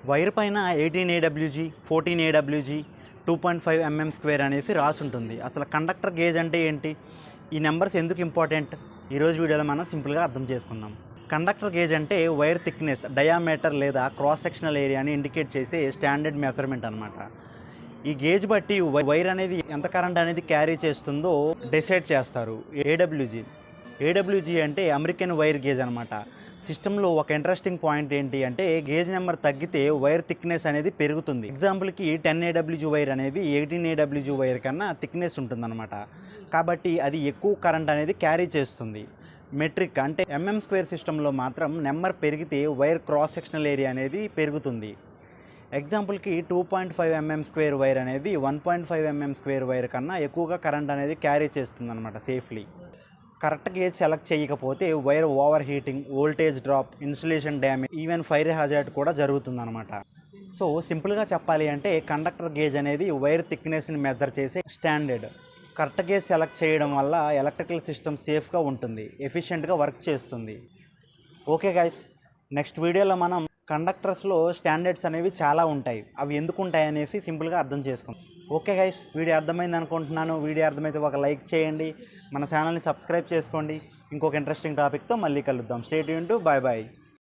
Wire పైన 18 AWG 14 AWG 2.5 mm² అనేసి రాసి ఉంటుంది. అసలు కండక్టర్ గేజ్ అంటే ఏంటి, ఈ నెంబర్స్ ఎందుకు ఇంపార్టెంట్, ఈరోజు వీడియోలో మనం సింపుల్గా అర్థం చేసుకుందాం. కండక్టర్ గేజ్ అంటే వైర్ థిక్నెస్, డయామీటర్ లేదా క్రాస్ సెక్షనల్ ఏరియాని ఇండికేట్ చేసే స్టాండర్డ్ మెజర్మెంట్ అనమాట. ఈ గేజ్ బట్టి వైర్ అనేది ఎంత కరెంట్ అనేది క్యారీ చేస్తుందో డిసైడ్ చేస్తారు. ఏడబ్ల్యూజీ అంటే అమెరికన్ వైర్ గేజ్ అనమాట. సిస్టంలో ఒక ఇంట్రెస్టింగ్ పాయింట్ ఏంటి అంటే గేజ్ నెంబర్ తగ్గితే వైర్ థిక్నెస్ అనేది పెరుగుతుంది. ఎగ్జాంపుల్కి 10 AWG వైర్ అనేది 18 AWG వైర్ కన్నా థిక్నెస్ ఉంటుందన్నమాట. కాబట్టి అది ఎక్కువ కరెంట్ అనేది క్యారీ చేస్తుంది. మెట్రిక్ అంటే mm² సిస్టంలో మాత్రం నెంబర్ పెరిగితే వైర్ క్రాస్ సెక్షనల్ ఏరియా అనేది పెరుగుతుంది. ఎగ్జాంపుల్కి 2.5 mm² వైర్ అనేది 1.5 mm² వైర్ కన్నా ఎక్కువగా కరెంట్ అనేది క్యారీ చేస్తుంది అనమాట సేఫ్లీ. కరెక్ట్ గేజ్ సెలెక్ట్ చేయకపోతే wire over heating, voltage drop, insulation damage, even fire hazard కూడా జరుగుతుందన్నమాట. సో సింపుల్గా చెప్పాలి అంటే కండక్టర్ గేజ్ అనేది వైర్ థిక్నెస్ని మెజర్ చేసే స్టాండర్డ్. కరెక్ట్ గేజ్ సెలెక్ట్ చేయడం వల్ల ఎలక్ట్రికల్ సిస్టమ్ సేఫ్గా ఉంటుంది, ఎఫిషియెంట్గా వర్క్ చేస్తుంది. ఓకే గైస్, నెక్స్ట్ వీడియోలో మనం కండక్టర్స్లో స్టాండర్డ్స్ అనేవి చాలా ఉంటాయి, అవి ఎందుకు ఉంటాయి అనేసి సింపుల్గా అర్థం చేసుకుందాం. ఓకే గైస్, వీడియో అర్థమైంది అనుకుంటున్నాను. వీడియో అర్థమైతే ఒక లైక్ చేయండి, మన ఛానల్ని సబ్స్క్రైబ్ చేసుకోండి. ఇంకొక ఇంట్రెస్టింగ్ టాపిక్తో మళ్ళీ కలుద్దాం. Stay tuned, bye bye.